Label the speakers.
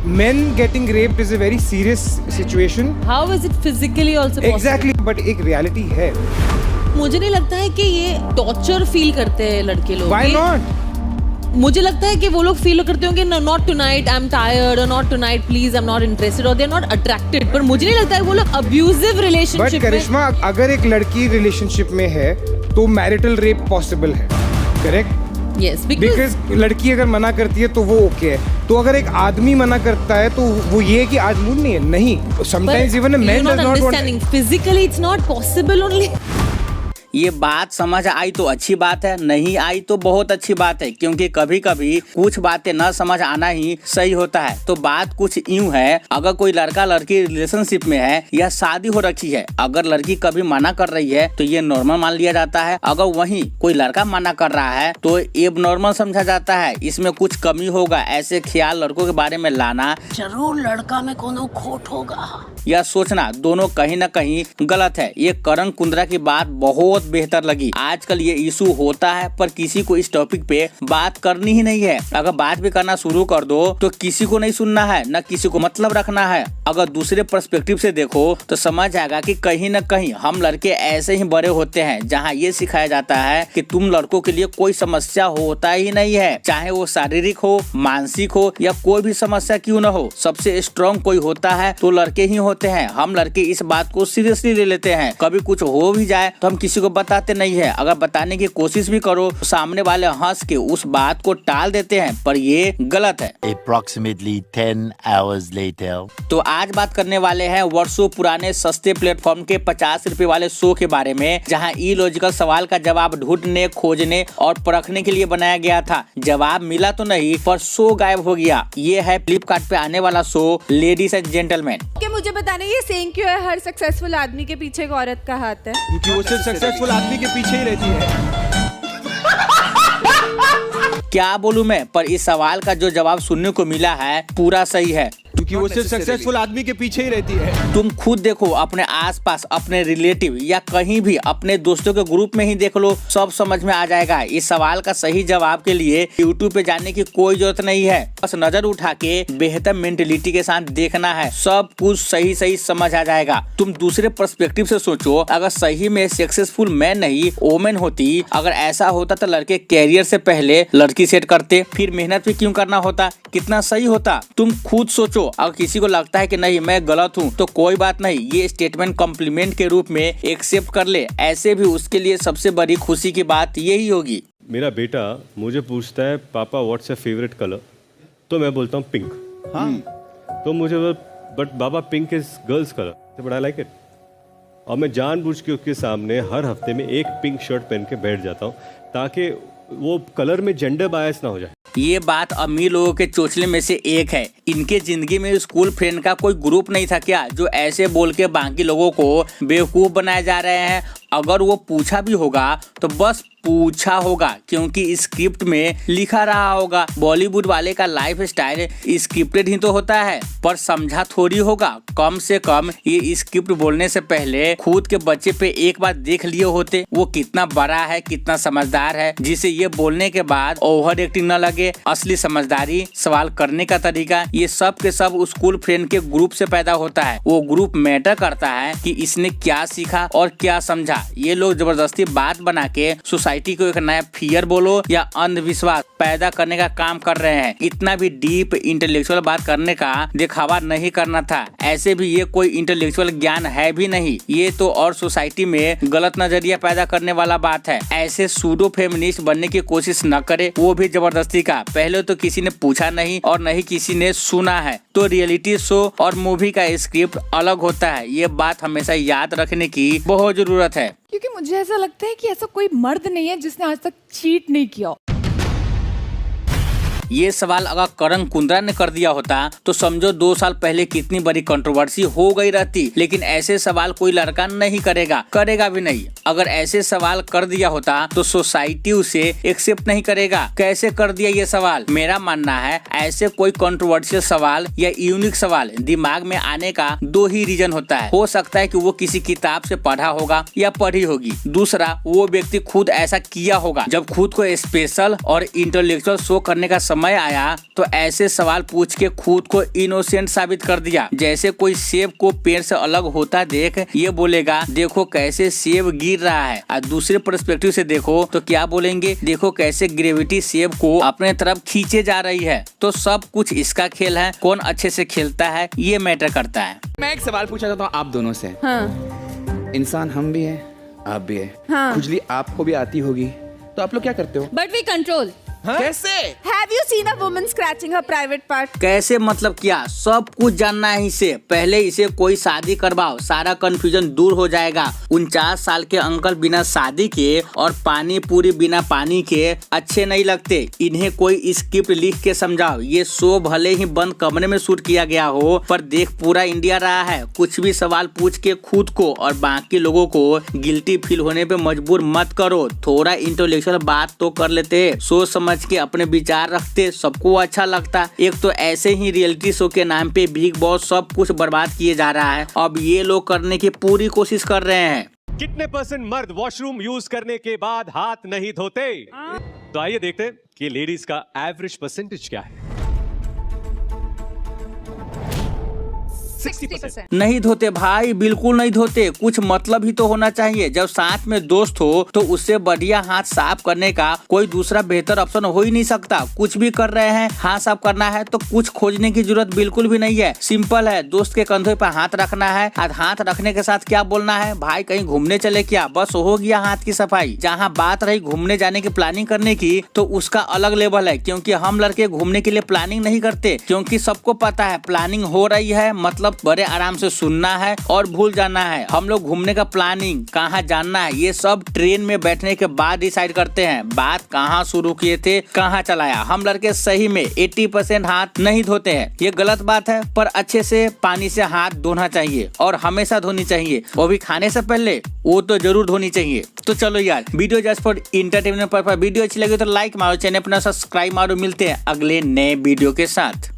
Speaker 1: Men getting raped is a very serious situation.
Speaker 2: How is it physically also possible?
Speaker 1: Exactly, but एक reality है.
Speaker 2: मुझे नहीं लगता है कि ये टॉर्चर फील करते हैं लड़के लोग.
Speaker 1: Why not?
Speaker 2: मुझे लगता है कि वो लोग फील करते होंगे not tonight I am tired और not tonight please I am not interested और दे आर नॉट अट्रैक्टेड. पर मुझे नहीं लगता है वो लोग अब्यूजिव रिलेशनशिप में.
Speaker 1: करिश्मा, अगर एक लड़की रिलेशनशिप में है तो मैरिटल रेप पॉसिबल है, करेक्ट?
Speaker 2: Yes,
Speaker 1: बिकॉज लड़की अगर मना करती है तो वो ओके है. तो अगर एक आदमी मना करता है तो वो ये है कि आज मूड नहीं है. नहीं, sometimes even a man does not want.
Speaker 2: Physically it's not possible only.
Speaker 3: ये बात समझ आई तो अच्छी बात है, नहीं आई तो बहुत अच्छी बात है, क्योंकि कभी कभी कुछ बातें न समझ आना ही सही होता है. तो बात कुछ यूं है, अगर कोई लड़का लड़की रिलेशनशिप में है या शादी हो रखी है, अगर लड़की कभी मना कर रही है तो ये नॉर्मल मान लिया जाता है. अगर वहीं कोई लड़का मना कर रहा है तो एब नॉर्मल समझा जाता है. इसमें कुछ कमी होगा, ऐसे ख्याल लड़कों के बारे में लाना, जरूर लड़का में कोनो खोट होगा, या सोचना दोनों कहीं न कहीं गलत है. ये करण कुंद्रा की बात बहुत बेहतर लगी. आजकल ये इशू होता है पर किसी को इस टॉपिक पे बात करनी ही नहीं है. अगर बात भी करना शुरू कर दो तो किसी को नहीं सुनना है, न किसी को मतलब रखना है. अगर दूसरे पर्सपेक्टिव से देखो तो समझ आएगा कि कहीं न कहीं हम लड़के ऐसे ही बड़े होते हैं जहाँ ये सिखाया जाता है कि तुम लड़कों के लिए कोई समस्या होता ही नहीं है, चाहे वो शारीरिक हो, मानसिक हो या कोई भी समस्या क्यों न हो. सबसे स्ट्रॉन्ग कोई होता है तो लड़के ही होते हैं. हम लड़के इस बात को सीरियसली ले लेते हैं. कभी कुछ हो भी जाए तो हम किसी को बताते नहीं है. अगर बताने की कोशिश भी करो तो सामने वाले हंस के उस बात को टाल देते हैं, पर ये गलत है.
Speaker 4: Approximately 10 hours later.
Speaker 3: तो आज बात करने वाले हैं वर्षों पुराने सस्ते प्लेटफॉर्म के 50 रुपए वाले शो के बारे में, जहां इलॉजिकल सवाल का जवाब ढूंढने, खोजने और परखने के लिए बनाया गया था. जवाब मिला तो नहीं, पर शो गायब हो गया. ये है फ्लिपकार्ट पे आने वाला शो लेडीज एंड जेंटलमैन.
Speaker 5: क्या मुझे बताने ये सेइंग क्यों है हर सक्सेसफुल आदमी के पीछे एक औरत का हाथ है?
Speaker 1: क्योंकि वो सिर्फ सक्सेसफुल आदमी के पीछे ही रहती है.
Speaker 3: क्या बोलूं मैं, पर इस सवाल का जो जवाब सुनने को मिला है पूरा सही है.
Speaker 1: क्योंकि वो सिर्फ सक्सेसफुल आदमी के पीछे ही रहती है.
Speaker 3: तुम खुद देखो, अपने आसपास, अपने रिलेटिव या कहीं भी अपने दोस्तों के ग्रुप में ही देख लो, सब समझ में आ जाएगा. इस सवाल का सही जवाब के लिए यूट्यूब पे जाने की कोई जरूरत नहीं है. बस नजर उठा के बेहतर मेंटेलिटी के साथ देखना है, सब कुछ सही सही समझ आ जाएगा. तुम दूसरे पर्सपेक्टिव से सोचो, अगर सही में सक्सेसफुल मैन नहीं वोमेन होती, अगर ऐसा होता तो लड़के कैरियर से पहले लड़की सेट करते, फिर मेहनत भी क्यों करना होता, कितना सही होता. तुम खुद सोचो. अगर किसी को लगता है कि नहीं मैं गलत हूँ तो कोई बात नहीं, ये स्टेटमेंट कॉम्प्लीमेंट के रूप में एक्सेप्ट कर ले. ऐसे भी उसके लिए सबसे बड़ी खुशी की बात यही होगी.
Speaker 6: मेरा बेटा मुझे पूछता है पापा व्हाट्स योर फेवरेट कलर, तो मैं बोलता हूँ पिंक. तो मुझे but Baba pink is girls colour, but I like it. और मैं जानबूझ के उसके सामने हर हफ्ते में एक पिंक शर्ट पहन के बैठ जाता हूँ ताकि वो कलर में जेंडर बायस ना हो जाए.
Speaker 3: ये बात अमीर लोगों के चोचले में से एक है. इनके जिंदगी में स्कूल फ्रेंड का कोई ग्रुप नहीं था क्या, जो ऐसे बोल के बाकी लोगों को बेवकूफ बनाए जा रहे हैं. अगर वो पूछा भी होगा तो बस पूछा होगा, क्योंकि स्क्रिप्ट में लिखा रहा होगा. बॉलीवुड वाले का लाइफ स्टाइल स्क्रिप्टेड ही तो होता है, पर समझा थोड़ी होगा. कम से कम ये स्क्रिप्ट बोलने से पहले खुद के बच्चे पे एक बार देख लिए होते, वो कितना बड़ा है, कितना समझदार है, जिसे ये बोलने के बाद ओवर एक्टिंग न लगे. असली समझदारी, सवाल करने का तरीका, ये सब के सब स्कूल फ्रेंड के ग्रुप से पैदा होता है. वो ग्रुप मैटर करता है कि इसने क्या सीखा और क्या समझा. ये लोग जबरदस्ती बात बना के सोसाइटी को एक नया फियर बोलो या अंधविश्वास पैदा करने का काम कर रहे हैं. इतना भी डीप इंटेलेक्चुअल बात करने का दिखावा नहीं करना था. ऐसे भी ये कोई इंटेलेक्चुअल ज्ञान है भी नहीं. ये तो और सोसाइटी में गलत नजरिया पैदा करने वाला बात है. ऐसे सूडो फेमिनिस्ट बनने की कोशिश न करे, वो भी जबरदस्ती का. पहले तो किसी ने पूछा नहीं और नहीं किसी ने सुना है. तो रियलिटी शो और मूवी का स्क्रिप्ट अलग होता है. ये बात हमेशा याद रखने की बहुत जरूरत है.
Speaker 5: क्योंकि मुझे ऐसा लगता है कि ऐसा कोई मर्द नहीं है जिसने आज तक चीट नहीं किया.
Speaker 3: ये सवाल अगर करण कुंद्रा ने कर दिया होता तो समझो 2 साल पहले कितनी बड़ी कंट्रोवर्सी हो गई रहती. लेकिन ऐसे सवाल कोई लड़का नहीं करेगा भी नहीं. अगर ऐसे सवाल कर दिया होता तो सोसाइटी उसे एक्सेप्ट नहीं करेगा. कैसे कर दिया ये सवाल? मेरा मानना है ऐसे कोई कंट्रोवर्शियल सवाल या यूनिक सवाल दिमाग में आने का 2 ही रीजन होता है. हो सकता है कि वो किसी किताब से पढ़ा होगा या पढ़ी होगी. दूसरा, वो व्यक्ति खुद ऐसा किया होगा जब खुद को स्पेशल और इंटेलेक्चुअल शो करने का समय आया तो ऐसे सवाल पूछ के खुद को इनोसेंट साबित कर दिया। जैसे कोई सेब को पेड़ से अलग होता देख ये बोलेगा देखो कैसे सेब गिर रहा है, और दूसरे पर्सपेक्टिव से देखो तो क्या बोलेंगे, देखो कैसे ग्रेविटी सेब को अपने तरफ खींचे जा रही है। तो सब कुछ इसका खेल है, कौन अच्छे से खेलता है ये मैटर करता है।
Speaker 7: मैं एक सवाल पूछना चाहता हूँ आप दोनों से।
Speaker 5: हाँ
Speaker 7: इंसान हम भी हैं, आप भी हैं।
Speaker 5: हाँ।
Speaker 7: खुजली आपको भी आती होगी, तो आप लोग क्या करते हो?
Speaker 5: But we control.
Speaker 7: कैसे?
Speaker 5: Have you seen a woman scratching her private part?
Speaker 3: कैसे मतलब क्या, सब कुछ जानना है इसे। पहले इसे कोई शादी करवाओ, सारा कंफ्यूजन दूर हो जाएगा। 49 साल के अंकल बिना शादी के और पानी पूरी बिना पानी के अच्छे नहीं लगते। इन्हें कोई स्क्रिप्ट लिख के समझाओ। ये शो भले ही बंद कमरे में शूट किया गया हो, पर देख पूरा इंडिया रहा है। कुछ भी सवाल पूछ के खुद को और बाकी लोगों को गिल्टी फील होने पे मजबूर मत करो। थोड़ा इंटेलेक्चुअल बात तो कर लेते, सोच समझ के अपने विचार रखते, सबको अच्छा लगता। एक तो ऐसे ही रियलिटी शो के नाम पे बिग बॉस सब कुछ बर्बाद किए जा रहा है। अब ये लोग करने की पूरी कोशिश कर रहे हैं।
Speaker 8: कितने % मर्द वॉशरूम यूज करने के बाद हाथ नहीं धोते? तो आइए देखते हैं कि लेडीज का एवरेज परसेंटेज क्या है।
Speaker 5: 60%।
Speaker 3: नहीं धोते भाई, बिल्कुल नहीं धोते। कुछ मतलब ही तो होना चाहिए। जब साथ में दोस्त हो तो उससे बढ़िया हाथ साफ करने का कोई दूसरा बेहतर ऑप्शन हो ही नहीं सकता। कुछ भी कर रहे हैं, हाथ साफ करना है तो कुछ खोजने की जरूरत बिल्कुल भी नहीं है। सिंपल है, दोस्त के कंधे पर हाथ रखना है और हाथ रखने के साथ क्या बोलना है, भाई कहीं घूमने चले क्या, बस हो गया हाथ की सफाई। जहाँ बात रही घूमने जाने की प्लानिंग करने की तो उसका अलग लेवल है, क्योंकि हम लड़के घूमने के लिए प्लानिंग नहीं करते, क्योंकि सबको पता है प्लानिंग हो रही है मतलब बड़े आराम से सुनना है और भूल जाना है। हम लोग घूमने का प्लानिंग, कहाँ जाना है, ये सब ट्रेन में बैठने के बाद डिसाइड करते हैं। बात कहाँ शुरू किए थे, कहाँ चलाया। हम लड़के सही में 80% हाथ नहीं धोते हैं। ये गलत बात है, पर अच्छे से पानी से हाथ धोना चाहिए और हमेशा धोनी चाहिए, वो भी खाने से पहले, वो तो जरूर धोनी चाहिए। तो चलो यार, video just for entertainment purpose. Video अच्छी लगी तो लाइक मारो, चैनल अपना सब्सक्राइब मारो। मिलते हैं अगले नए वीडियो के साथ।